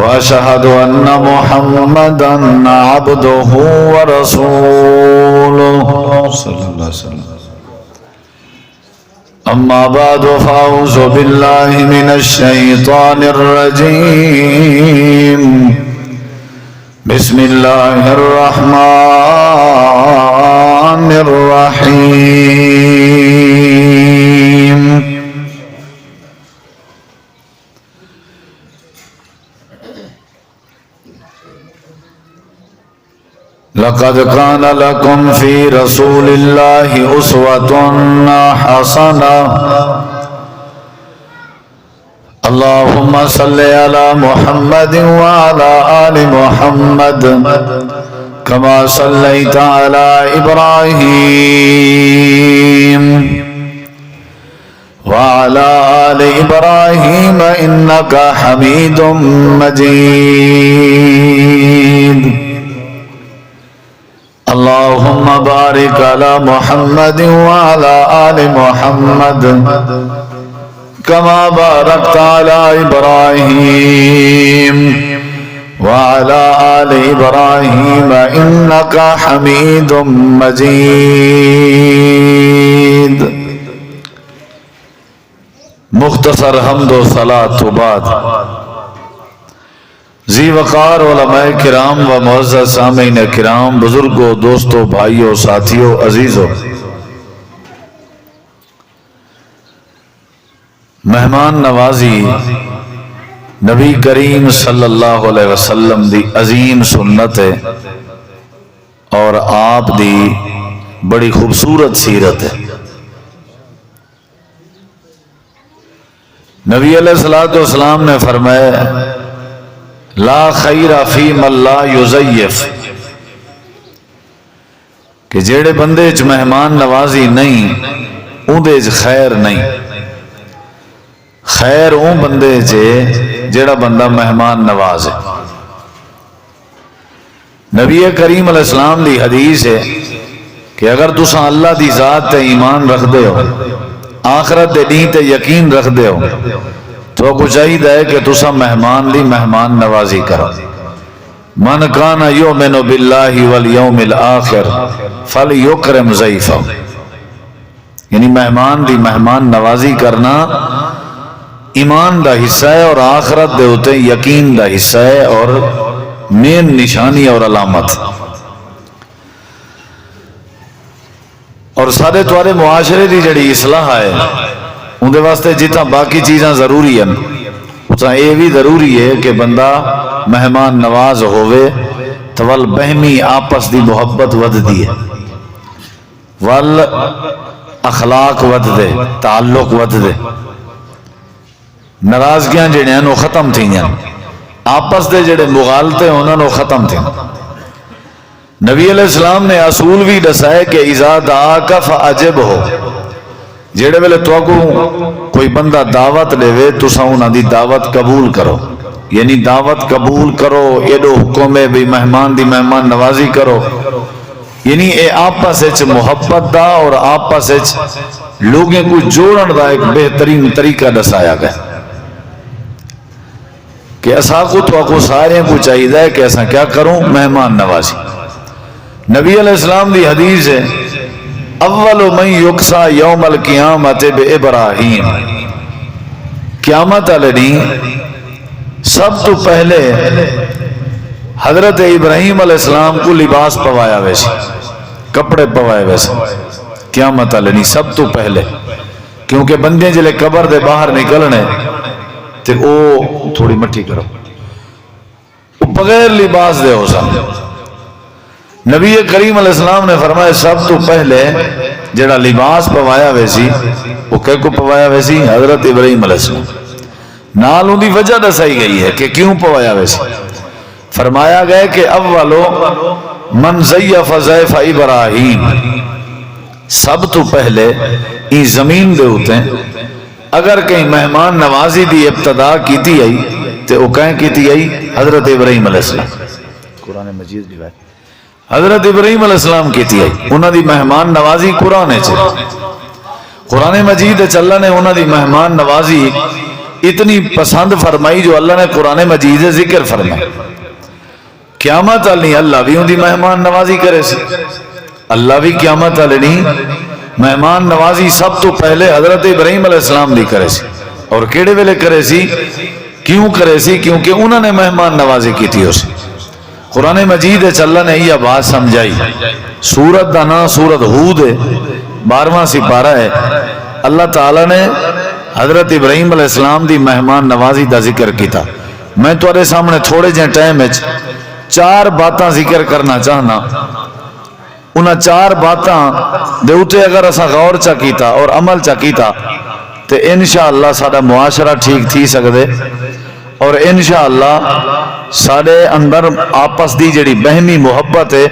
وأشهد أن محمدا عبده ورسوله صلى الله عليه وسلم. أما بعد فأعوذ بالله من الشيطان الرجيم. بسم الله الرحمن الرحيم. لقد كان لكم في رسول الله أسوة حسنة. اللهم صل على محمد وعلى آل محمد كما صليت على إبراهيم وعلى آل إبراهيم إنك حميد مجيد. اللهم بارك على محمد وعلى آل محمد كما باركت على إبراهيم وعلى آل إبراهيم إنك حميد مجيد. مختصر حمد و صلاۃ و بعد ذی وقار علماء کرام و معزز سامعین کرام، بزرگوں، دوستوں، بھائیوں، ساتھیوں، عزیزوں، مہمان نوازی نبی کریم صلی اللہ علیہ وسلم دی عظیم سنت ہے اور آپ دی بڑی خوبصورت سیرت ہے. نبی علیہ السلام نے فرمایا لا خیر فی من لا یضیف، کہ جیڑے بندے چ مہمان نوازی نہیں اودے چ خیر نہیں. خیر اون بندے چ جیڑا بندہ مہمان نواز ہے. نبی کریم علیہ السلام دی حدیث ہے کہ اگر تساں اللہ دی ذات تے ایمان رکھ دے ہو، آخرت دے دین تے یقین رکھ دے ہو، تو کو چاہیے کہ تسا مہمان دی مہمان نوازی کرو. من کان یؤمن باللہ والیوم الآخر فلیکرم ضیفہ، یعنی مہمان دی مہمان نوازی کرنا ایمان دا حصہ ہے اور آخرت دے ہوتے یقین دا حصہ ہے اور مین نشانی اور علامت. اور سارے توارے معاشرے دی جڑی اصلاح ہے اندے واسطے جتنا باقی چیزاں ضروری ہیں اتنا یہ بھی ضروری ہے کہ بندہ مہمان نواز ہوئے تو ول بہمی آپس دی محبت ود دی ہے، ول اخلاق ود دے، تعلق ود دے، ناراضگیاں جڑے ہیں وہ ختم تھی ہیں، آپس دے جڑے مغالطے انہوں نے ختم تھی. نبی علیہ السلام نے اصول بھی دسائے کہ اذا دعاک فاجب ہو، جیڑے ویلے تو کو کوئی بندہ دعوت لے وے تساں انہاں دی دعوت قبول کرو، یعنی دعوت قبول کرو. ایڈو حکم ہے بھی مہمان دی مہمان نوازی کرو، یعنی اے آپس وچ محبت دا اور آپس وچ لوگوں کو جوڑن دا ایک بہترین طریقہ دسایا گیا کہ اساں کو تو کو سارے کو چاہیے کہ اساں کیا کروں، مہمان نوازی. نبی علیہ السلام دی حدیث ہے اول من یکسا یوم القیامت بابراہیم، قیامت والے دن سب تو پہلے حضرت ابراہیم علیہ السلام کو لباس پوایا ویسے، کپڑے پوائے ویسے قیامت والے دن سب تو پہلے، کیونکہ بندے جلے قبر دے باہر نکلنے تے او تھوڑی مٹھی کرو او بغیر لباس دے ہو سکتے. نبی کریم علیہ السلام نے فرمایا سب تو پہلے جڑا لباس پوایا ویسی وہ کہ کو پوایا ویسی حضرت ابراہیم علیہ السلام. نال ان دی وجہ دسائی گئی ہے کہ کیوں پوایا ویسی. فرمایا گیا کہ اولو من زیف زیف ابراہیم، سب تو پہلے این زمین دے ہوتے ہیں اگر کہیں مہمان نوازی دی ابتدا کیتی آئی تے وہ کہیں کیتی آئی حضرت ابراہیم علیہ السلام. قرآن مجید روایت حضرت ابراہیم علیہ السلام کیتی آئی انہاں دی مہمان نوازی قرآن چ قرآن مجید اللہ نے انہاں دی مہمان نوازی اتنی پسند فرمائی جو اللہ نے قرآن مجید ذکر فرمائی. قیامت والی اللہ بھی ان دی مہمان نوازی کرے سی. اللہ بھی قیامت والے نہیں مہمان نوازی سب تو پہلے حضرت ابراہیم علیہ السلام دی کرے سی. اور کیڑے ویلے کرے سی؟ کیوں کرے سی؟ کیونکہ انہوں نے مہمان نوازی کی تھی اسے. قرآن مجید اللہ نے یہ بات سمجھائی. سورت دا نام سورت ہود ہے، 12واں سپارہ ہے. اللہ تعالیٰ نے حضرت ابراہیم علیہ السلام دی مہمان نوازی دا ذکر کیتا. میں تمہارے سامنے تھوڑے جہے ٹائم میں 4 باتاں ذکر کرنا چاہنا. انہاں 4 باتاں دے اوتے اگر اسا غور چا کیتا اور عمل چا کیتا تو انشاءاللہ ساڈا معاشرہ ٹھیک تھی سکدے اور انشاءاللہ ساڈے اندر آپس دی جڑی بہمی محبت ہے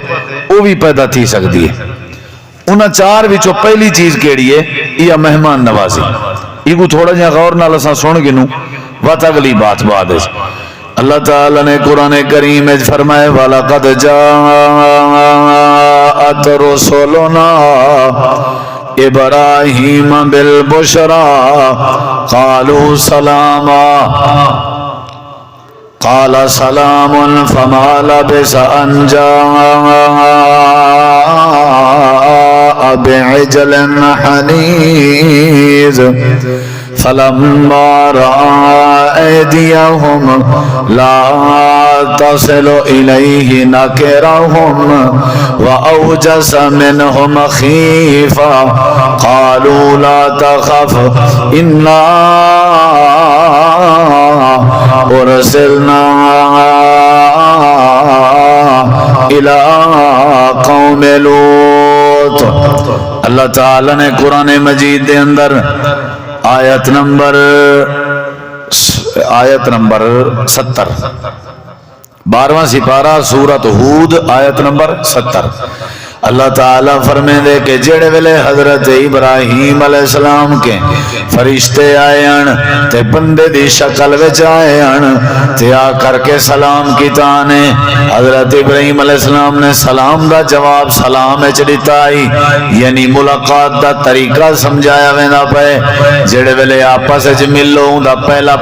وہ بھی پیدا تھی سکتی ہے. انہاں 4 وچوں پہلی چیز کیڑی ہے؟ یہ مہمان نوازی. یہ کو تھوڑا جہا غور نال اساں سن گنوں وات اگلی بات بعد ہے. اللہ تعالی نے قرآن کریم میں فرمائے وَلَقَدْ جَاءَتْ رُسُلُنَا إِبْرَاهِيمَ بِالْبُشْرَى قَالُوا سَلَامًا قَالَ سَلَامٌ فَمَا لَبِثَ أَنْ جَاءَ بِعِجْلٍ حَنِيذٍ فَلَمَّا رَأَى أَيْدِيَهُمْ لَا تَصِلُ إِلَيْهِ نَكِرَهُمْ وَأَوْجَسَ مِنْهُمْ خِيفَةً قَالُوا لَا تَخَفْ إِنَّا أُرْسِلْنَا إِلَىٰ قَوْمِ لُوط. اللہ تعالی نے قرآن مجید دے اندر آیت نمبر 70 12واں سپارہ سورت ہود آیت نمبر 70. اللہ تعالیٰ فرمائے دے کہ جڑے ویلے حضرت ابراہیم علیہ السلام کے فرشتے آئے ہیں تے بندے دی شکل وچ آئے ہیں تے آ کر کے سلام کیتا نے. حضرت ابراہیم علیہ السلام نے سلام دا جواب سلام وچ دتا ہی، یعنی ملاقات دا طریقہ سمجھایا ویندا پے. جڑے ویلے آپس وچ ملو دا پہلا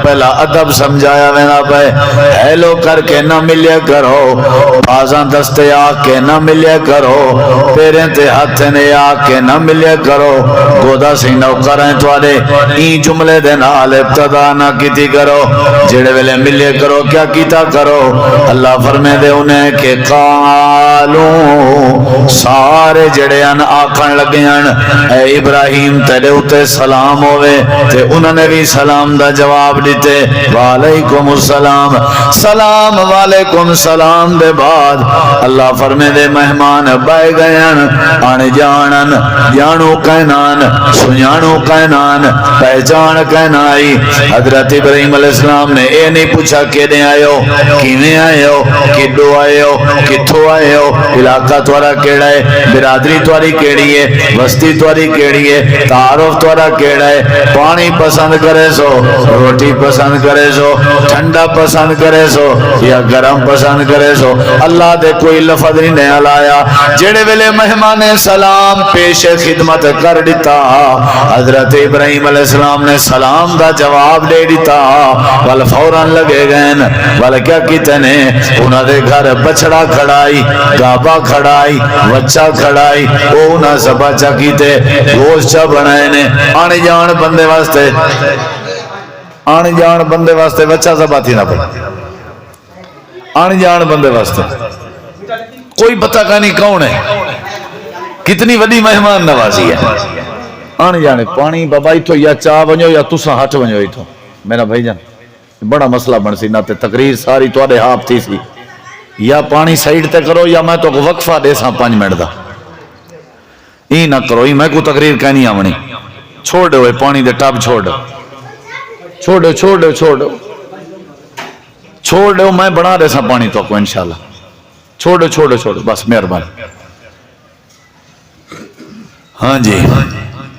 ادب سمجھایا ویندا پے. ہیلو کر کے نہ ملیا کرو، بازاں دستے آ کے نہ ملیا کرو، پیریں تے ہاتھ نے آ کے نہ ملیا کرو، گودا سی نوکر ہیں توارے این جملے دے نال ابتدا نہ کیتی کرو. جڑے ویلے ملیا کرو کیا کیتا کرو؟ اللہ فرمائے دے انہیں کہ قالوں سارے جڑے ان آکھن لگے ہیں اے ابراہیم تیرے اتے سلام ہوئے، تے انہوں نے بھی سلام دا جواب دیتے وعلیکم السلام. سلام وعلیکم سلام دے بعد اللہ فرمائے دے مہمان بائے گئن آن جانن جانو کہنان سنیانو کہنان پہچان کہنائی. حضرت ابراہیم علیہ السلام نے اے نہیں پوچھا کہ دے آئے ہو، کیویں آئے ہو، کدو آئے ہو، کتھوں آئے ہو، علاقہ توارا کیڑا ہے، برادری تواری کیڑی ہے، بستی تواری کیڑی ہے، تعارف توارا کیڑا ہے، پانی پسند کرے سو، روٹی پسند کرے سو، ٹھنڈا پسند کرے سو یا گرم پسند کرے سو. اللہ دے کوئی لفظ نہیں نیا لایا. جڑے ویلے مہمان سلام پیش خدمت کر دیتا حضرت ابراہیم علیہ السلام نے سلام دا جواب دے دیتا ول فوراً لگے گئے ول کیا کیتے نے انہاں دے گھر بچڑا کھڑائی، گابا کھڑائی، بچہ کھڑائی، او انہاں سبا چا کیتے گوشت چا بنائے نے. آنے جان بندے واسطے بچہ سبا تھی نہ پڑ آنے جان بندے واسطے کوئی پتہ کا نہیں کون ہے، کتنی وڈی مہمان نوازی ہے. آنے جانے پانی بابا اتھو یا چاہ ونجو یا تساں ہٹ ونجو اتھو. میرا بھائی جان بڑا مسئلہ بن سی نہ تے تقریر ساری تواڈے ہاتھ تھی سی، یا پانی سائیڈ تے کرو یا میں تو وقفہ دے ساں 5 منٹ دا. ای نہ کرو، ای میں کو تقریر کہنی آونی. چھوڑ دو پانی دے ٹب چھوڑ دو میں بنا دے ساں پانی تو کو انشاءاللہ. چھوڑو بس مہربانی. ہاں جی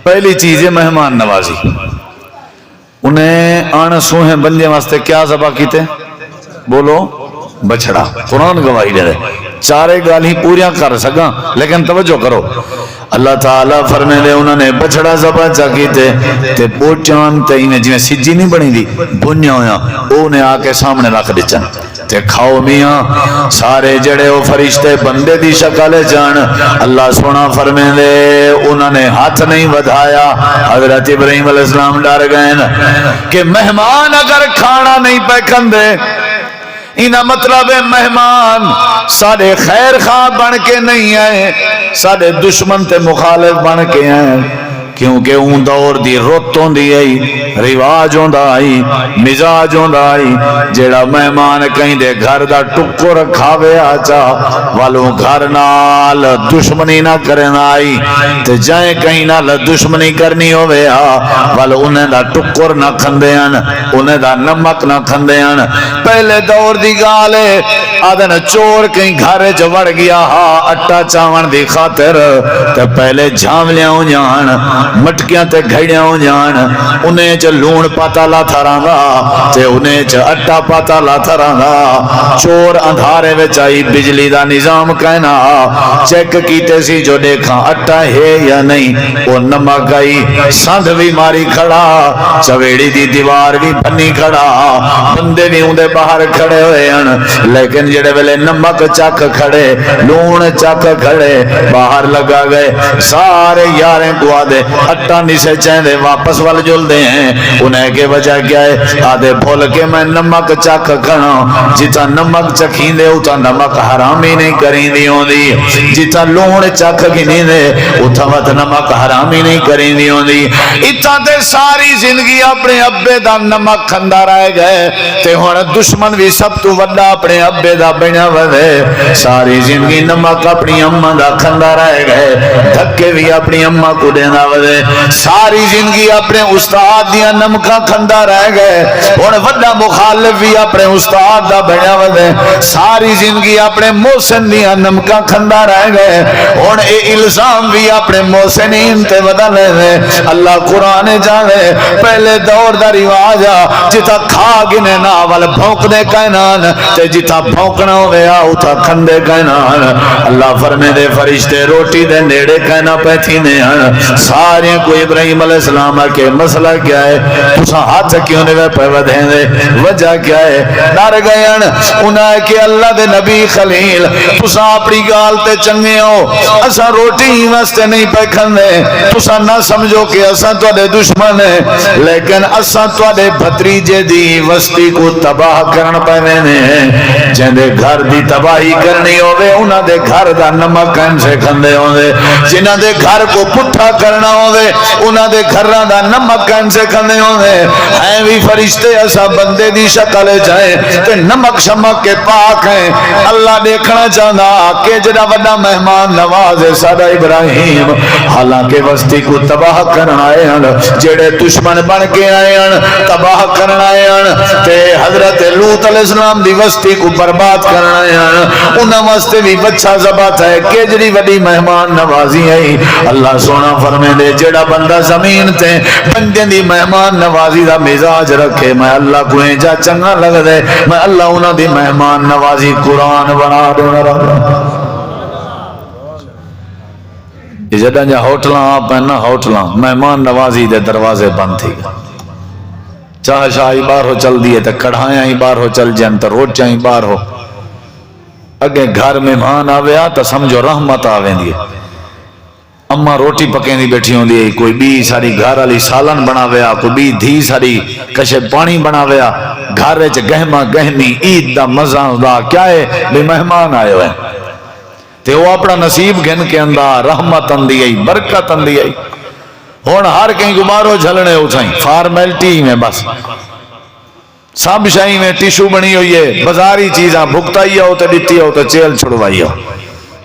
پہلی چیز ہے مہمان نوازی. انہیں آن سوہیں بندے واسطے کیا ذبح کیتے؟ بولو بچڑا. قرآن گواہی دے رہے چارے گال ہی پوریاں کر سکاں، لیکن توجہ کرو اللہ تعالیٰ فرمے دے انہوں نے بچڑا ذبح چا کیتے تے پوچان تے انہیں جنہیں سجی نہیں بنی دی بنیا ہویا انہیں آ کے سامنے رکھ دیچن تے کھاؤ میاں سارے جڑے وہ فرشتے بندے دی شکل جان اللہ سونا فرمے دے انہوں نے ہاتھ نہیں بدھایا۔ حضرت ابراہیم علیہ السلام ڈر گئے کہ مہمان اگر کھانا نہیں پیکن دے انہا مطلب ہے مہمان سارے خیر خواہ بن کے نہیں آئے، سارے دشمن تے مخالف بن کے آئے، کیونکہ اون دور دی روتوں دی آئی، رواج ہوں دا آئی، مزاج ہوں دا آئی، جیڑا مہمان کہیں دے گھر دا ٹکو رکھاوے آچا والوں گھر نال دشمنی نہ کرنا آئی تے جائیں کہیں نال دشمنی کرنی ہوئے والوں انہیں دا ٹکر نہ کھندیاں انہیں دا نمک نہ کھندیاں۔ پہلے دور دی گالے آدھن چور کہیں گھر جوڑ گیا اٹا چاون دی خاطر تے پہلے جھاملیاں ہوں جان مٹکیاں تے گھڑیاں ہوں جان انہیں چ لون پاتا لا تھران دا تے انہیں چ اٹا پاتا لا تھران دا چور اندھارے وچ آئی بجلی دا نظام کہنا چیک کیتے سی جو دیکھاں اٹا ہے یا نہیں وہ نمک آئی سندھ بھی ماری کھڑا چویڑی دی دیوار بھی بھنی کھڑا بندے بھی اندے باہر کھڑے ہوئے ہیں لیکن جڑے ویلے نمک چک کھڑے لون چک کھڑے باہر لگا گئے سارے یاریں کو آدھے اٹا نہیں سے چاہدے واپس وال جل دے ہیں انہیں کے وجہ کیا ہے آدھے بھول کے میں نمک چک کھڑا جتا نمک چکھیں دے اتا نمک حرامی نہیں کریں دی ہوں دی جتا لون چک گھنی دے اتا وقت نمک حرامی نہیں کریں دی ہوں دی اتا دے ساری زندگی اپنے ابے دا نمک کھندا رہ گئے تے ہون دشمن بھی سب تو وڈا اپنے ابے دا بنا ودے ساری زندگی نمک اپنی اممہ دا کھندا رہ گئے دھکے بھی اپنی اممہ کو دینا ودے ساری زندگی اپنے استاد دیا نمکہ کھندا رہ گئے ہون وڈا مخالف بھی اپنے استاد دا بنا ودے ساری زندگی اپنے محسن دیا نمکہ کھندا رہ گئے ہون اے الزام بھی اپنے محسنین تے ودا لے دے اللہ قرآن جانے پہلے دور دا رواج جتا کھا گنے ناول بھونکنے کائنان تے جتا بھونکنا ہویا اتا کھندے کائنان اللہ فرمے دے فرشتے روٹی دے نیڑے کائنا پیتھی نے سارے کو ابراہیم علیہ السلام کے مسئلہ کیا ہے تسا ہاتھ کیوں نے پہ ودھیں دے وجہ کیا ہے ڈر گئے انہیں کہ اللہ دے نبی خلیل تسا اپنی گال تے چنگے ہو اسا روٹی ہی واسطے نہیں پہ کھندے تسا نہ سمجھو کہ اسا تو دے دشمن ہے لیکن اسا تو دے بھتریجے دی وستی کو تباہ کرن پہنے ہیں جن دے گھر دی تباہی کرنی ہوئے انہاں دے گھر دا نمک کن سے کھندے ہوئے جنہاں دے گھر کو پٹھا کرنا ہوئے انہاں دے گھران دا نمک کن سے کھندے ہوئے ہیں بھی فرشتے ایسا بندے دی شکل جائیں کہ نمک شمک کے پاک ہیں اللہ دیکھنا چاہنا کہ جڑا وڈا مہمان نواز سادہ ابراہیم حالانکہ وستی کو تباہ کرنا آئے ہیں جڑے دشمن بن کے آئے ہیں تباہ کرنا آئے ہیں تے حضرت لوط علیہ السلام دی وستی کو برباد کرنا آئے ہیں انہاں واسطے بھی بچہ زبات ہے کہ جڑی وڈی مہمان نوازی ہے اللہ سونا فرمے دے جڑا بندہ زمین تے بندے دی مہمان نوازی دا مزاج رکھے میں اللہ کو جا چنگا لگ دے میں اللہ انہاں دی مہمان نوازی قرآن بنا دینا رہا جدہ جا ہوٹلاں آپ ہیں نا ہوٹلاں مہمان نوازی دے دروازے بند تھی چاہ شاہی بار ہو چل دیئے تے کڑھائیاں ہی بار ہو چل جائیں تے روٹیاں ہی بار ہو اگے گھر مہمان آویا تو سمجھو رحمت آویں دیئے اما روٹی پکیں دی بیٹھی ہوں دی کوئی بی ساری گھر علی سالن بناویا کوئی بی دھی ساری کشے پانی بناویا گھر چ گہما گہمی عید دا مزہ دا کیا ہے بھی مہمان آئے ہوئے تے وہ اپنا نصیب گھن کے اندر رحمت اندی آئی برکت اندی آئی ہون ہر کہیں گمارو جھلنے اٹھائیں فارمیلٹی میں بس سب شاہی میں ٹیشو بنی ہوئی ہے بازاری چیزاں بھگتائی ہو تو ڈٹی ہو تو چیل چھڑوائی ہو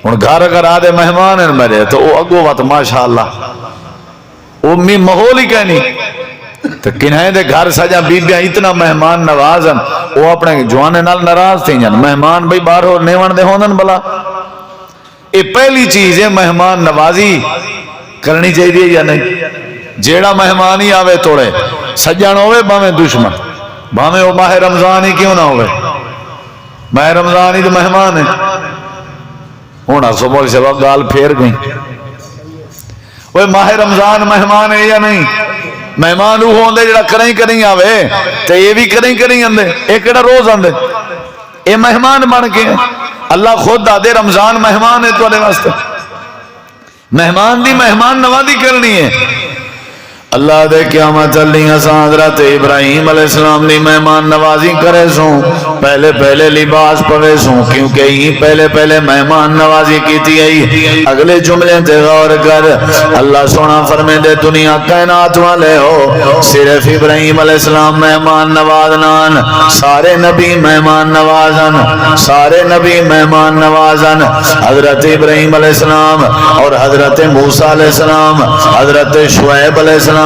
ان گھر اگر آدھے مہمان ہیں میرے تو وہ اگو بات ماشاءاللہ وہ محول ہی کہنی تو کنہیں دے گھر سجا بیبیاں اتنا مہمان نوازن وہ اپنے جوانے نال ناراض تھی جن مہمان بھئی باہر ہو نیوان دے ہوندن بلا یہ پہلی چیز ہے مہمان نوازی کرنی چاہیے یا نہیں جیڑا مہمان ہی آوے توڑے سجان ہوئے باویں دشمن باویں وہ ماہ رمضان ہی کیوں نہ ہوئے ماہ رمضان ہی تو مہمان ہے ہوں سو مول صاحب گال پھیر گئی وہ ماہ رمضان مہمان ہے یا نہیں مہمان وہ ہوندے جڑا کریں کریں آوے تے یہ بھی کریں کریں آندے یہ کیڑا روز آندے یہ مہمان بن کے اللہ خود آدھے رمضان مہمان ہے تواڈے واسطے مہمان دی مہمان نوازی کرنی ہے اللہ دے قیامت اللہ اساں حضرت ابراہیم علیہ السلام دی مہمان نوازی کرے سوں پہلے پہلے لباس پوے سوں کیونکہ ہی پہلے پہلے مہمان نوازی کیتی ہے اگلے جملے تے غور کر اللہ سونا فرمے دے دنیا کائنات والے ہو صرف ابراہیم علیہ السلام مہمان نوازنان سارے نبی مہمان نوازن سارے نبی مہمان نوازن حضرت ابراہیم علیہ السلام اور حضرت موسیٰ علیہ السلام حضرت شعیب علیہ السلام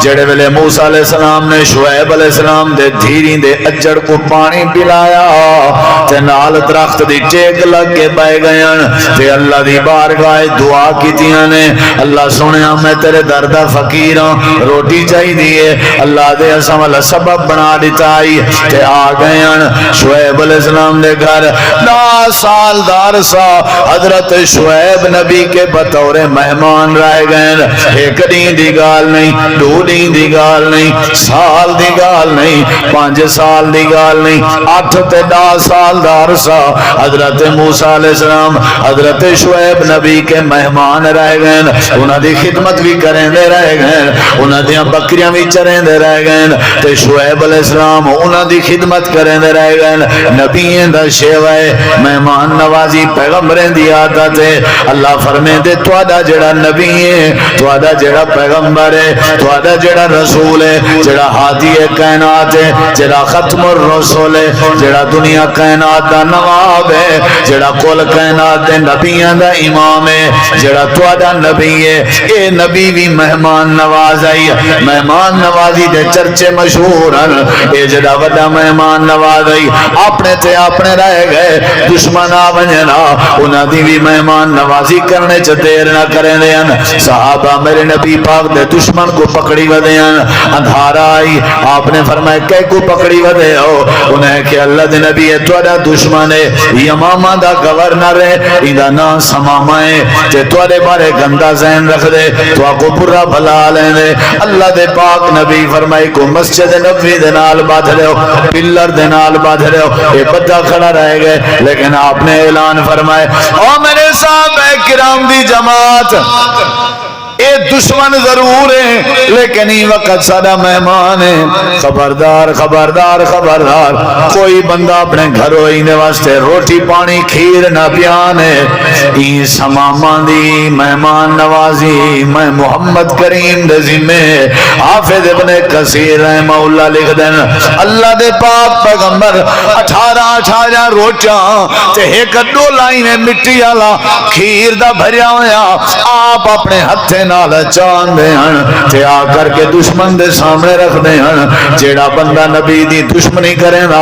جڑے ویلے موسیٰ علیہ السلام نے شعیب علیہ السلام دے دھیری دے اجڑ کو پانی پلایا تے نال درخت دی ٹیک لگ کے بہ گئن تے اللہ دی بارگاہ دعا کیتیاں نے اللہ سنیا میں تیرے دردہ فقیر ہوں روٹی چاہی دیئے اللہ دے اساں والا سبب بنا دیتا آئی تے آ گئن شعیب علیہ السلام دے گھر 10 سال دارسا حضرت شعیب نبی کے بطور مہمان رہ گئن ایک دین دی گال نہیں 2 دن دی گال نہیں سال دی گال نہیں 5 سال دی گال نہیں 8 تے 10 سال دا عرصہ حضرت موسیٰ علیہ السلام حضرت شعیب نبی کے مہمان رہ گئے انہاں دی خدمت بھی کریں دے رہ گئے انہاں دیاں بکریاں بھی چریں دے رہ گئے تے شعیب علیہ السلام انہاں دی خدمت کریں دے رہ گئے نبییں دا شیوائے مہمان نوازی پیغمبریں دی عادت ہے اللہ فرمے دے تواڈا جڑا نبی ہے تواڈا جڑا پیغمبر ہے تواڈا جڑا رسول ہے جڑا ہادی کائنات ہے جڑا ختم الرسول ہے جڑا دنیا کائنات دا نواب ہے جڑا کل کائنات دے نبیاں دا امام ہے جڑا تواڈا نبی ہے اے نبی بھی مہمان نواز آئی مہمان نوازی دے چرچے مشہور ہیں اے جڑا وڈا مہمان نواز آئی اپنے تے اپنے رہ گئے دشمن آ ونجنا انہاں دی بھی مہمان نوازی کرنے چ دیر نہ کریں دے صحابہ میرے نبی پاک دے دشمن کو پکڑی ودے اندھارا آئی آپ نے فرمایا کہ کو پکڑی ودے ہو انہیں کہ اللہ دے نبی ہے توڑا دشمن ہے یمامہ دا گورنر ہے ایدہ نا سمامہ ہے تے توڑے بارے گندہ ذہن رکھ دے تو آکو برا بھلا لیں دے اللہ دے پاک نبی فرمائی کو مسجد نبی دے نال بادھ رہے ہو پلر دے نال بادھ رہے ہو اے بدہ کھڑا رہ گئے لیکن آپ نے اعلان فرمائے او میرے صحابہ کرام دی جماعت اے دشمن ضرور ہے لیکن ہی وقت سادہ مہمان ہے خبردار خبردار خبردار کوئی بندہ اپنے گھروں ہی نے واسطے روٹی پانی کھیر نہ پیانے ای سمامان دی مہمان نوازی میں محمد کریم دے ذمہ حافظ ابن کثیر رحمہ اللہ لکھ دین اللہ دے پاک پیغمبر 18 روٹیاں تے ایک 2 لائنیں مٹی والا کھیر دا بھریا ہویا آپ اپنے ہتھے نال چاند دے ہن تے آ کر کے دشمن دے سامنے رکھ دے ہن جیڑا بندہ نبی دی دشمنی کرے نا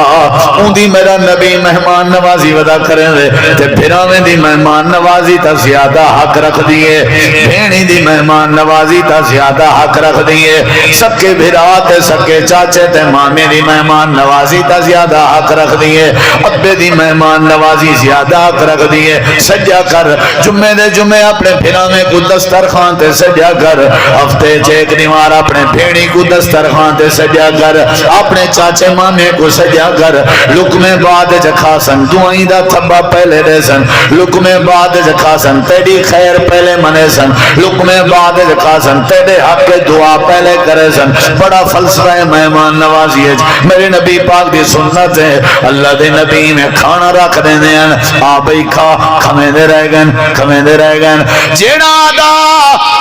اون دی میرا نبی مہمان نوازی ودا کرے دے تے پھراویں دی مہمان نوازی تا زیادہ حق رکھ دیے بھینی دی مہمان نوازی تا زیادہ حق رکھ دیے سکے بھرا تے سکے چاچے تے مامے دی مہمان نوازی تا زیادہ حق رکھ دیے ابے دی مہمان نوازی زیادہ حق رکھ دیے سجا کر جمعے دے جمعے اپنے پھراویں کو دسترخوان تے سجا کر ہفتے چیک دیوار اپنے بھیڑی کو دسترخوان تے سجا کر اپنے چاچے مامے کو سجا کر لکمے بعد جکھا سن دعائیں دا تھبا پہلے دے سن لکمے بعد جکھا سن تیری خیر پہلے منے سن لکمے بعد جکھا سن تیرے حق کے دعا پہلے کرے سن بڑا فلسفہ مہمان نوازی ہے میرے نبی پاک دی سنت ہے اللہ دے نبی میں کھانا رکھ دے دیں آبئی کھا کھمیں دے رہ گئن جیڑا دا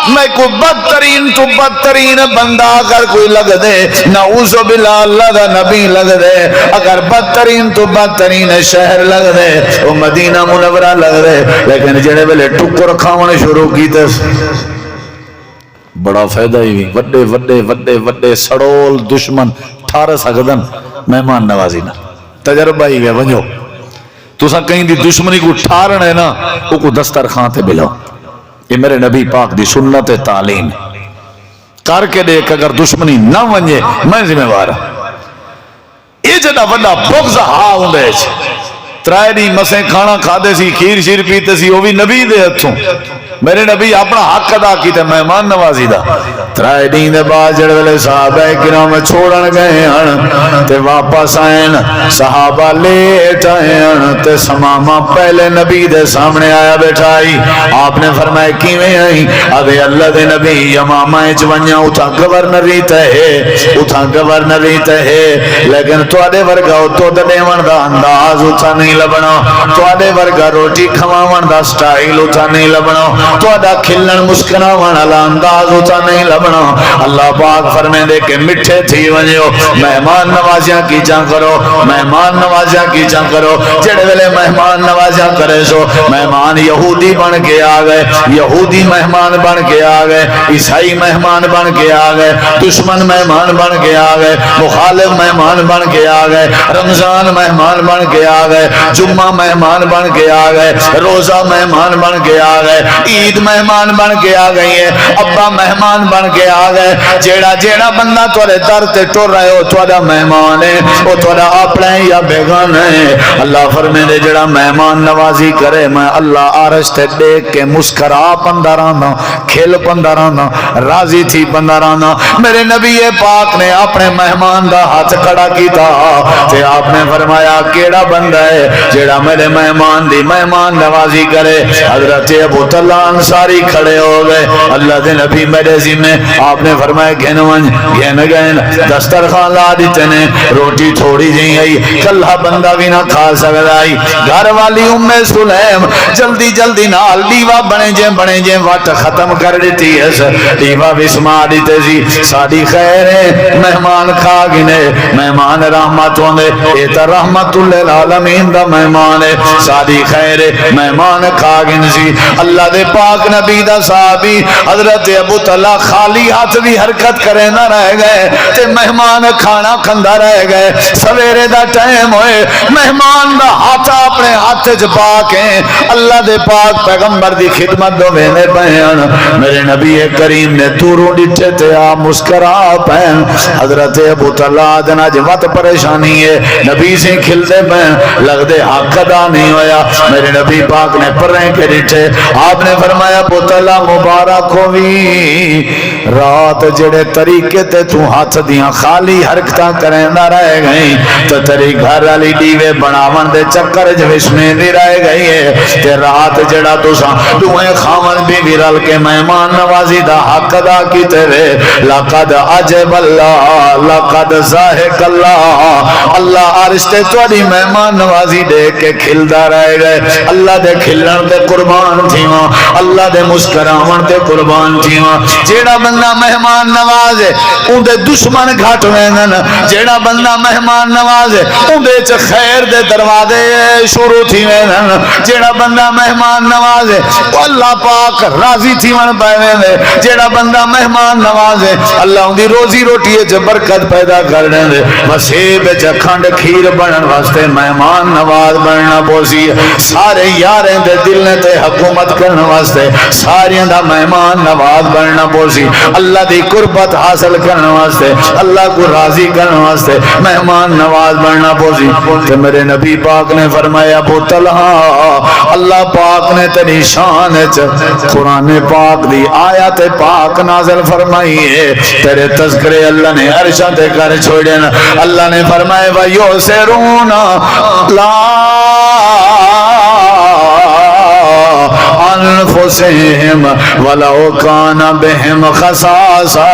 میں کو بدترین تو بدترین بندہ اگر کوئی لگ دے نعوذ باللہ اللہ دا نبی لگ دے اگر بدترین تو بدترین شہر لگ دے وہ مدینہ منورہ لگ دے لیکن جڑے ویلے ٹکر کھاونے شروع کی تے بڑا فائدہ ہی وڈے وڈے وڈے وڈے سڑول دشمن ٹھار سکدن مہمان نوازی نا تجربہ ہی گیا ونجو تو سا کہیں دی دشمنی کو ٹھارن ہے نا وہ کو دسترخوان تے بلاؤ یہ میرے نبی پاک دی سنت تعلیم کر کے دیکھ اگر دشمنی نہ ونجے میں ذمہ وار یہ جڑا وڈا بغض ہا ہوندے ترائے دی مسے کھانا کھادے سی کھیر شیر پیتے سی وہ بھی نبی دے ہتھوں میرے نبی اپنا حق ادا کیتے مہمان نوازی دا ترائے دین دے بعد جڑے ویلے صحابہ کرام چھوڑن گئے ہن تے واپس آئیں صحابہ لیٹ آئے ہن تے سماما پہلے نبی دے سامنے آیا بیٹھائی آپ نے فرمایا کیویں آئی ابے اللہ دے نبی یمامہ اچ ونجا اتھا گورنری تے اتھا گورنری تے لیکن تواڈے ورگا تو دیون دا انداز اتھا نہیں لبنا تواڈے ورگا روٹی کھواون دا سٹائل اتھا نہیں لبنا تواڈا کھلن مسکراون والا انداز اتھا نہیں لبنا اللہ پاک فرمائے دے کہ مٹھے تھی ونجو مہمان نوازیاں کیجاں کرو مہمان نوازیاں کیجاں کرو جڑے ویلے مہمان نوازیاں کرے سو مہمان یہودی بن کے آ گئے یہودی مہمان بن کے آ گئے عیسائی مہمان بن کے آ گئے دشمن مہمان بن کے آ گئے مخالف مہمان بن کے آ گئے رمضان مہمان بن کے آ گئے جمعہ مہمان بن کے آ گئے روزہ مہمان بن کے آ گئے عید مہمان بن کے آ گئی ہے ابا مہمان بن کے آ گئے جیڑا جیڑا بندہ تھوڑے در تے ٹر رہے ہو تھوڑا مہمان ہے وہ تھوڑا اپنا ہے یا بیگان ہے اللہ فرمائے دے جیڑا مہمان نوازی کرے میں اللہ عرش تے دیکھ کے مسکرا پندہ رانا کھل پندہ رانا راضی تھی پندہ رانا میرے نبی پاک نے اپنے مہمان دا ہاتھ کھڑا کیتا تے آپ نے فرمایا کیڑا بندہ ہے جیڑا میرے مہمان دی مہمان نوازی کرے حضرت ابو طلحہ انصاری کھڑے ہو گئے اللہ دے نبی میرے ذمہ آپ نے فرمایا گھن ونج گھن گئن دسترخوان لا دیتے نے روٹی تھوڑی جی آئی کلہ بندہ بھی نہ کھا سکتا آئی گھر والی ام سلیم جلدی جلدی نال دیوا بنے جے وقت ختم کر دیتی ہے دیوا بھی سما دیتے سی ساڑی خیر ہے مہمان کھا گنے مہمان رحمت ہوندے ایتا رحمت للعالمین دا مہمان ہے ساڑی خیر ہے مہمان کھا گن سی اللہ دے پاک نبی دا صحابی حضرت ابو طلحہ خالی ہاتھ بھی حرکت کرے نہ رہ گئے تے مہمان کھانا کھندا رہ گئے سویرے دا ٹائم ہوئے مہمان دا ہاتھ اپنے ہاتھ چ پا کے اللہ دے پاک پیغمبر دی خدمت دو ویندے پہن میرے نبی کریم نے دوروں ڈٹھے تے آ مسکرا پہن حضرت ابو طلحہ دنا جوات پریشانی ہے نبی سے کھلتے پہن لگ دے حق ادا نہیں ہویا میرے نبی پاک نے پریں کے ڈٹھے آپ نے فرمایا ابو طلحہ مبارک ہوئی رات جڑے طریقے تے تو ہاتھ دیاں خالی حرکتاں کریں نہ رہ گئی تو تیری گھر والی دیوے بناون دے چکر جوش میں دی رہ گئی ہے تے رات جڑا تو سا دوئے خامن بھی رل کے مہمان نوازی دا حق ادا کی تیرے لقد عجب اللہ لقد زاہق اللہ اللہ عرشتے توڑی مہمان نوازی دے کے کھلدا رہ گئے اللہ دے کھلن دے قربان تھیواں اللہ دے مسکراون دے قربان تھیواں جیڑا بندہ مہمان نوازے ان دے دشمن گھٹ وینن جیڑا بندہ مہمان نوازے ان دے چ خیر دے دروازے شروع تھی وینن جیڑا بندہ مہمان نوازے اللہ پاک راضی تھی ون پے ویندے جیڑا بندہ مہمان نوازے اللہ ان دی روزی روٹی چ برکت پیدا کر دے نصیب چ کھنڈ کھیر بنن واسطے مہمان نواز بننا پوسی سارے یاریں دے دل نے تے حکومت کرن واسطے ساریاں دا مہمان نواز بننا پوسی اللہ دی قربت حاصل کرن واسطے اللہ کو راضی کرن واسطے مہمان نواز بننا پوسی کہ میرے نبی پاک نے فرمایا ابو طلحہ اللہ پاک نے تیری شان قرآن پاک دی آیات پاک نازل فرمائی ہے تیرے تذکرے اللہ نے عرشاں تے کر چھوڑے نا اللہ نے فرمایا وَيُسِرُونَ لَا انفسہم ولو کان بہم خصاصا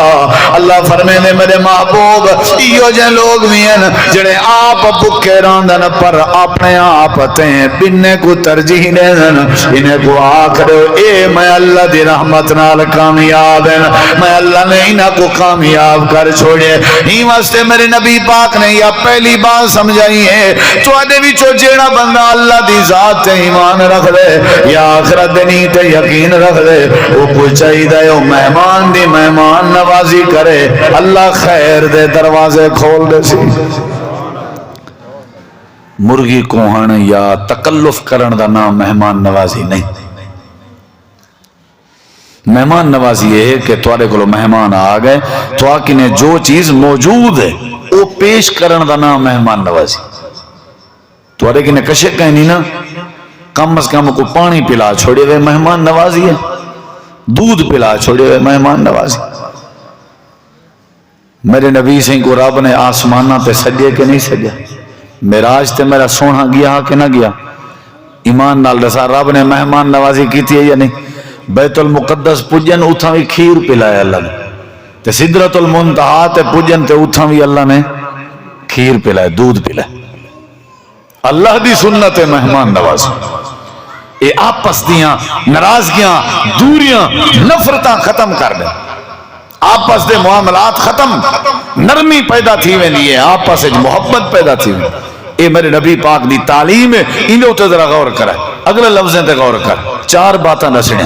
اللہ فرمینے میرے محبوب یہ جو لوگ بھی ہیں جڑے آپ بکے راندن پر اپنے آپ تیں بننے کو ترجیح دین انہیں کو آخر اے میں اللہ دی رحمت نال کامیاب ہیں میں اللہ نے انہیں کو کامیاب کر چھوڑے ہی واسطے میرے نبی پاک نے یہ پہلی بات سمجھائی ہے تو آدھے بھی چو جیڑا بندہ اللہ دی ذات تے ایمان رکھ دے یا آخرت دنی تے یقین رکھ دے وہ کوئی چاہی دے وہ مہمان دی مہمان نوازی کرے اللہ خیر دے دروازے کھول دے سی مرغی کوہن یا تکلف کرن دا نام مہمان نوازی نہیں مہمان نوازی یہ ہے کہ توڑے کو مہمان آ گئے تو آکی نے جو چیز موجود ہے وہ پیش کرن دا نام مہمان نوازی توڑے کی نے کشے کہیں نہیں نا، کم از کم کو پانی پلا چھوڑے ہوئے مہمان نوازی ہے، دودھ پلا چھوڑے ہوئے مہمان نوازی۔ میرے نبی سے کو رب نے آسمانہ تے سجے کہ نہیں سجا، معراج تے میرا سونا گیا کہ نہ گیا؟ ایمان نال دسا رب نے مہمان نوازی کی تھی یا نہیں؟ بیت المقدس پجن اتھا بھی کھیر پلایا اللہ نے، تے سدرت المنتہا تے پجن تے اتھا بھی اللہ نے کھیر پلایا، دودھ پلایا۔ اللہ دی سنت مہمان نوازی، اے آپس دیاں ناراضگیاں دوریاں نفرتاں ختم کر دیں، آپس دے معاملات ختم، نرمی پیدا تھی ویندی ہے، آپس وچ محبت پیدا تھی ویندی ہے۔ اے میرے نبی پاک دی تعلیم ہے، انہوں تے ذرا غور کرے، اگلے لفظیں تے غور کر۔ چار باتاں دسنے،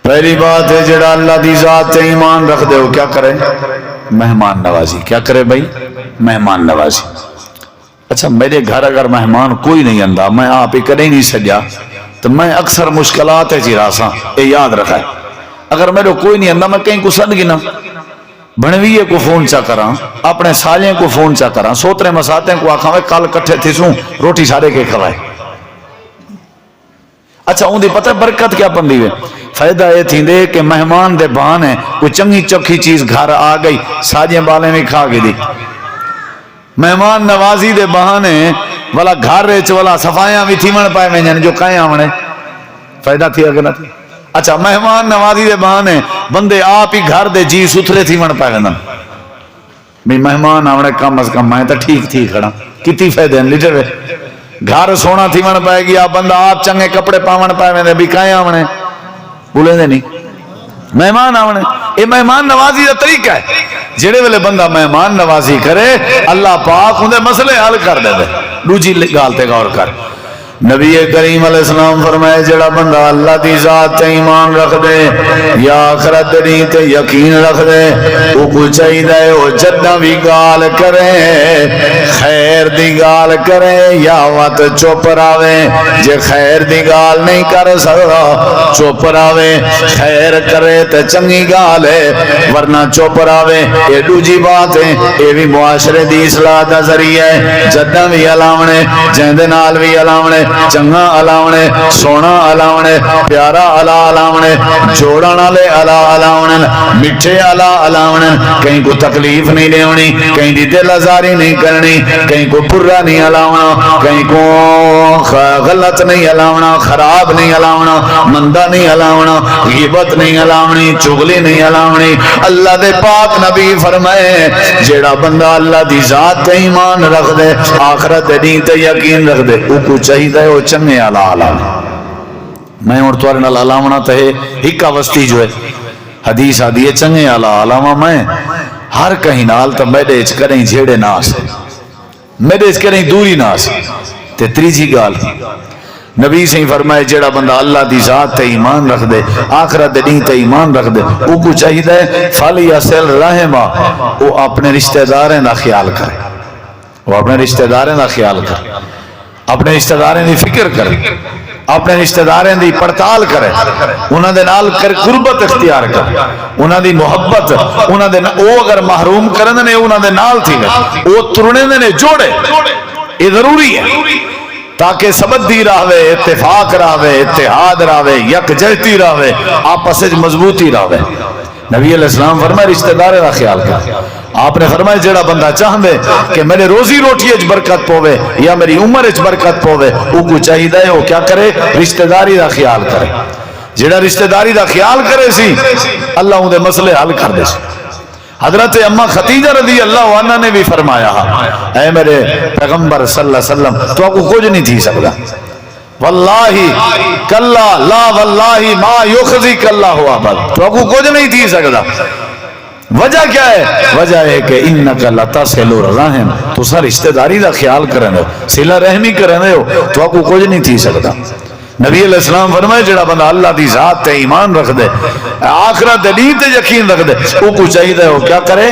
پہلی بات ہے جڑا اللہ دی ذات تے ایمان رکھ دے وہ کیا کرے؟ مہمان نوازی۔ کیا کرے بھائی؟ مہمان نوازی۔ اچھا میرے گھر اگر مہمان کوئی نہیں آندا، میں آپ ہی کدے نہیں سجا، تو میں اکثر مشکلات ہے جی راساں، اے یاد رکھا ہے۔ اگر میرے کوئی نہیں آندا، میں کہیں کو سن گنا، بھنویے کو فون چا کراں، اپنے سالیں کو فون چا کراں، سوترے مساتیں کو آکھاں کل کٹھے تھی سوں روٹی سارے کے کھوائے۔ اچھا اون دی پتہ برکت کیا پندی ہے؟ فائدہ یہ تھی دے کہ مہمان دے بہانے کوئی چنگی چوکھی چیز گھر آ گئی، ساجیں بالیں میں کھا گئی دی۔ مہمان نوازی دے بہانے والا گھر رچ والا صفائیاں بھی تھی من پائے میں جو کہیں آمنے، فائدہ تھی اگر نہ تھی؟ اچھا مہمان نوازی دے بہانے بندے آپ ہی گھر دے جی ستھرے تھی من پائے گا، بھی مہمان آمنے کم از کم میں تو ٹھیک تھی کھڑا، کتی فائدہ ہیں لیٹر گھر سونا تھی من پائے گی، آپ بندہ آپ چنگے کپڑے پاون پائے میں بھی کہیں آمنے بولے دے نہیں مہمان آمنے۔ یہ مہمان نوازی دا طریقہ ہے، جڑے ویلے بندہ مہمان نوازی کرے اللہ پاک اندے مسئلے حل کر دے دے۔ دوجی گالتے غور کر، نبی کریم علیہ السلام فرمائے جڑا بندہ اللہ دی ذات تے ایمان رکھ دے یا آخرت دی تے یقین رکھ دے، وہ کو چاہیے وہ جدہ بھی گال کرے خیر دی گال کرے یا وات چپ راوے، جے خیر دی گال نہیں کر سکتا چپ راوے، خیر کرے تے چنگی گال ہے ورنہ چپ راوے۔ یہ دوجی بات ہے، یہ بھی معاشرے دی اصلاح دا ذریعہ ہے، جدہ بھی علاونے جہندے نال بھی علاونے، چنگا علاونے، سونا علاونے، پیارا علاونے، جوڑن والے علاونے، مٹھے علاونے، کہیں کو تکلیف نہیں لیونی، کہیں دی دل آزاری نہیں کرنی، کہیں کو برا نہیں علاونا، کہیں کو غلط نہیں علاونا، خراب نہیں علاونا، مندہ نہیں علاونا، غیبت نہیں علاونی، چغلی نہیں علاونی۔ اللہ دے پاک نبی فرمائے جیڑا بندہ اللہ دی ذات تے ایمان رکھ دے، آخرت دین تے یقین رکھ دے، وہ کو چاہیے وہ چنگے علاوہ۔ میں اور توارے نال علاوہ تے ہکا وستی جو ہے حدیث آدھی ہے چنگے علاوہ میں ہر کہیں نال تو میڈے اچ کریں جھیڑے ناس، میڈے اچ کریں دوری ناس۔ تے تریجی گال نبی سے فرمائے جیڑا بندہ اللہ دی ذات تے ایمان رکھ دے، آخرت دین تے ایمان رکھ دے، وہ کو چاہیے فَلْيَصِلْ رَحِمَهُ، وہ اپنے رشتہ داریں دا خیال کرے، وہ اپنے رشتہ داریں دا خیال کرے، اپنے رشتہ داریں دی فکر کرے، اپنے رشتہ داریں دی پڑتال کرے، انہاں دے نال قربت اختیار کرے، انہاں دی محبت، انہاں دے او اگر محروم کرنے نے انہاں دے نال تھی گئے، او ترنے نے جوڑے، یہ ضروری ہے تاکہ سبت دی راوے، اتفاق راوے، اتحاد راوے، یکجہتی راوے، آپس سے مضبوطی راوے۔ نبی علیہ السلام فرمائے رشتہ دارے کا خیال کر۔ آپ نے فرمایا جڑا بندہ چاہندے کہ میرے روزی روٹی اچ برکت پوے یا میری عمر اچ برکت پوے، وہ کو چاہیے وہ کیا کرے؟ رشتہ داری کا خیال کرے۔ جڑا رشتہ داری کا خیال کرے سی اللہ ان دے مسئلے حل کر دے سی۔ حضرت اما خدیجہ رضی اللہ عنہ نے بھی فرمایا اے میرے پیغمبر صلی اللہ علیہ وسلم تو آپ کو کچھ نہیں تھی سکتا، واللہ کلا لا واللہ ما یخزیک اللہ ابدا، تو آپ کو کچھ نہیں تھی سکتا۔ وجہ کیا ہے؟ وجہ ہے کہ انک لتصل الرحم، تو سا رشتہ داری دا خیال کرنے ہو، صلہ رحمی کرنے ہو، تو آپ کو کچھ نہیں تھی سکتا۔ نبی علیہ السلام فرمائے جڑا بندہ اللہ دی ذات تے ایمان رکھ دے، آخرت دین تے یقین رکھ دے، وہ کو چاہیے وہ کیا کرے؟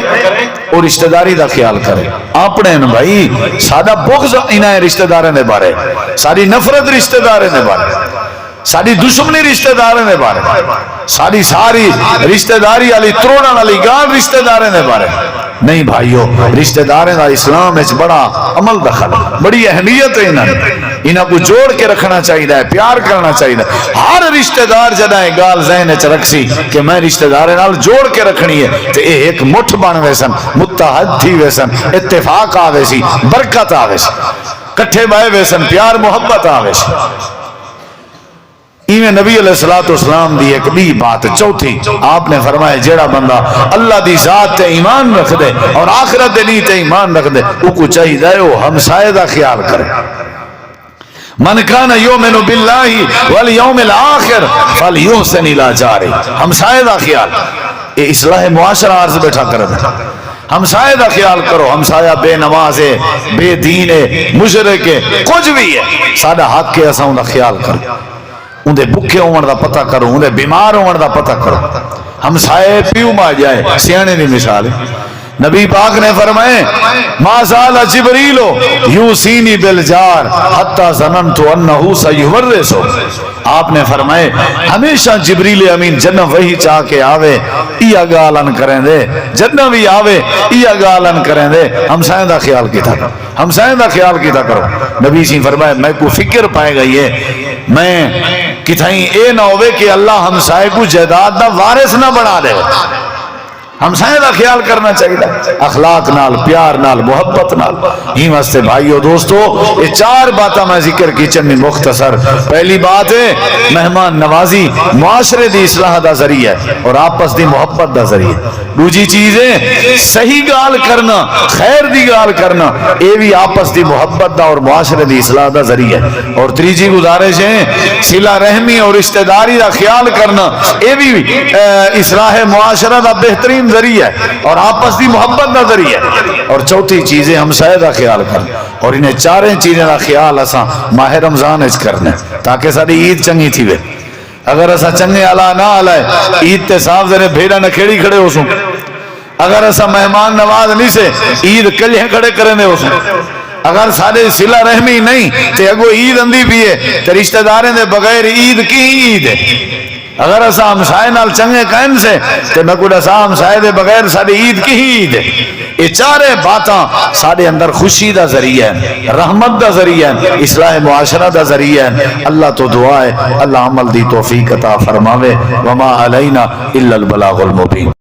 وہ رشتہ داری دا خیال کرے۔ اپنے بھائی سادہ بغض انہیں رشتہ داروں دے بارے، ساری نفرت رشتہ داروں دے بارے، ساری دشمنی رشتہ داروں دے بارے، ساری رشتہ داری والی تروڑن والی گان رشتہ داروں دے بارے نہیں بھائیو، رشتہ داریں دا اسلام وچ بڑا عمل دخل، بڑی اہمیت ہے انہاں کو جوڑ کے رکھنا چاہیے، پیار کرنا چاہیے۔ ہر رشتہ دار جدہ گال ذہن وچ رکھسی کہ میں رشتہ داریں نال جوڑ کے رکھنی ہے تے اے ایک مٹھ بن ویسن، متحد تھی ویسن، اتفاق آوے سی، برکت آوے سی، کٹھے بائے ویسن، پیار محبت آوے سی۔ ایویں نبی علیہ السلام دی ایک بھی بات چوتھی آپ نے فرمایا جیڑا بندہ اللہ دی ذات تے ایمان رکھ دے اور آخرت دے نہیں تے ایمان رکھ دے او کو چاہیے وہ ہمسائے دا خیال کرے۔ من کان یؤمن باللہ والیوم الآخر فلیحسن الی جارہ، ہمسائے دا خیال، اے اصلاح معاشرہ عرض بیٹھا کر دے، ہمسائے دا خیال کرو۔ ہمسایہ بے نماز ہے، بے دین ہے، مشرک ہے، کچھ بھی ہے، ساڈا حق ہے اساں دا خیال کرو، اندے بکھے ہون دا پتہ کرو، اندے بیمار ہون دا پتہ کرو۔ ہمسائے پیو ما جائے، سیانے دی مثال ہے۔ نبی پاک نے فرمائے ما زال جبریل یوصینی بالجار حتی ظننت انہ سیورث، آپ نے فرمائے ہمیشہ جبریل امین جنہ وہی چاہ کے آوے ایا گالن کریں دے، جنہ بھی آوے ایا گالن کریں دے، ہمسائیں دا خیال کیتا کرو، ہمسائیں دا خیال کیتا کرو۔ نبی سی فرمائے میں کو فکر پائے گئی ہے، میں کتھائیں اے نہ ہوئے کہ اللہ ہمسائے کو جائیداد دا وارث نہ بنا دے۔ ہمسائے دا خیال کرنا چاہیے، اخلاق نال، پیار نال، محبت نال۔ ہی واسطے بھائیو دوستو، یہ چار باتاں میں ذکر کی چنی مختصر۔ پہلی بات ہے مہمان نوازی معاشرے دی اصلاح دا ذریعہ اور آپس دی محبت دا ذریعہ۔ دوسری چیز ہے صحیح گال کرنا، خیر دی گال کرنا، اے بھی آپس دی محبت دا اور معاشرے دی اصلاح دا ذریعہ۔ اور تیسری گزارش ہے صلہ رحمی اور رشتہ داری دا خیال کرنا، اے بھی اصلاح معاشرہ دا بہترین ذریعہ اور آپس دی محبت دا ذریعہ۔ اور چوتھی چیزیں ہمسائے دا خیال کرنا، اور انہیں چاریں چیزیں دا خیال اساں ماہ رمضان اچ کرنا تاکہ ساری عید چنگی تھی وے۔ اگر اسا چنگے علا نہ علائے عید تے صاف ذرے بھیڑا نہ کھیڑی کھڑے ہو سوں، اگر اسا مہمان نواز نہیں سے عید کلیہ کھڑے کرنے ہو سوں، اگر سارے صلہ رحمی نہیں تے اگو عید اندھی پیے تے رشتہ داریں دے بغیر عید کی عید ہے۔ اگر اسا ہمسائے نال چنگے قائم سے تے میں کوئی اسا ہمسائے دے بغیر ساری عید کی ہی عید ہے۔ یہ چارے باتاں سارے اندر خوشی دا ذریعہ ہے، رحمت دا ذریعہ ہے، اصلاح معاشرہ دا ذریعہ ہے۔ اللہ تو دعا ہے اللہ عمل دی توفیق عطا فرماوے۔ وما علینا الا البلاغ المبین۔